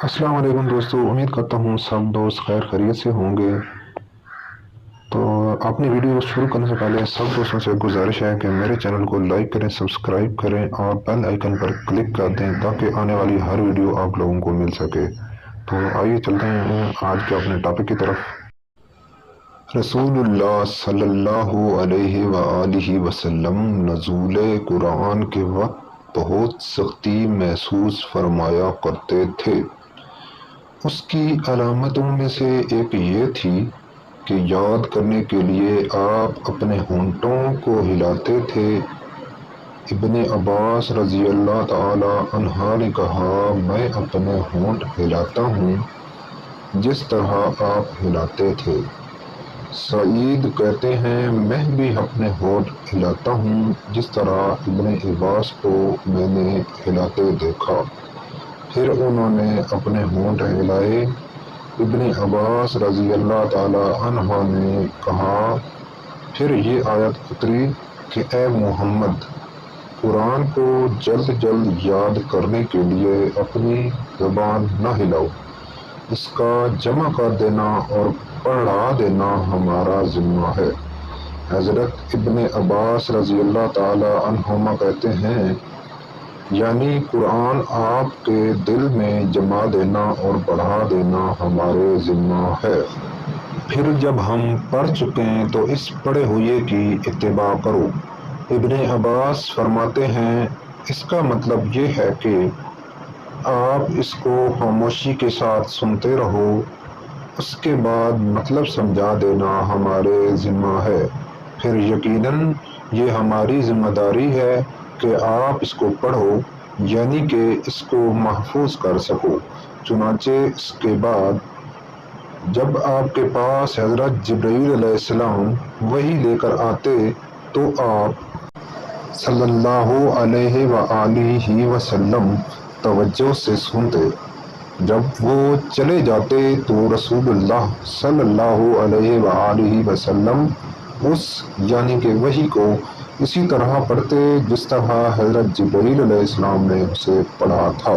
السلام علیکم دوستو، امید کرتا ہوں سب دوست خیر خیریت سے ہوں گے۔ تو اپنی ویڈیو شروع کرنے سے پہلے سب دوستوں سے گزارش ہے کہ میرے چینل کو لائک کریں، سبسکرائب کریں اور بیل آئیکن پر کلک کر دیں تاکہ آنے والی ہر ویڈیو آپ لوگوں کو مل سکے۔ تو آئیے چلتے ہیں آج کے اپنے ٹاپک کی طرف۔ رسول اللہ صلی اللہ علیہ وآلہ وسلم نزول قرآن کے وقت بہت سختی محسوس فرمایا کرتے تھے۔ اس کی علامتوں میں سے ایک یہ تھی کہ یاد کرنے کے لیے آپ اپنے ہونٹوں کو ہلاتے تھے۔ ابن عباس رضی اللہ تعالی عنہ نے کہا، میں اپنے ہونٹ ہلاتا ہوں جس طرح آپ ہلاتے تھے۔ سعید کہتے ہیں، میں بھی اپنے ہونٹ ہلاتا ہوں جس طرح ابن عباس کو میں نے ہلاتے دیکھا۔ پھر انہوں نے اپنے ہونٹ ہلائے۔ ابن عباس رضی اللہ تعالی عنہ نے کہا، پھر یہ آیت اتری کہ اے محمد، قرآن کو جلد جلد یاد کرنے کے لیے اپنی زبان نہ ہلاؤ، اس کا جمع کر دینا اور پڑھا دینا ہمارا ذمہ ہے۔ حضرت ابن عباس رضی اللہ تعالی عنہما کہتے ہیں، یعنی قرآن آپ کے دل میں جما دینا اور پڑھا دینا ہمارے ذمہ ہے۔ پھر جب ہم پڑھ چکیں تو اس پڑھے ہوئے کی اتباع کرو۔ ابن عباس فرماتے ہیں، اس کا مطلب یہ ہے کہ آپ اس کو خاموشی کے ساتھ سنتے رہو، اس کے بعد مطلب سمجھا دینا ہمارے ذمہ ہے۔ پھر یقیناً یہ ہماری ذمہ داری ہے کہ آپ اس کو پڑھو، یعنی کہ اس کو محفوظ کر سکو۔ چنانچہ اس کے بعد جب آپ کے پاس حضرت جبرائیل علیہ السلام وحی لے کر آتے تو آپ صلی اللہ علیہ وآلہ وسلم توجہ سے سنتے۔ جب وہ چلے جاتے تو رسول اللہ صلی اللہ علیہ وآلہ وسلم اس یعنی کہ وحی کو اسی طرح پڑھتے جس طرح حضرت جبرائیل علیہ السلام نے اسے پڑھا تھا۔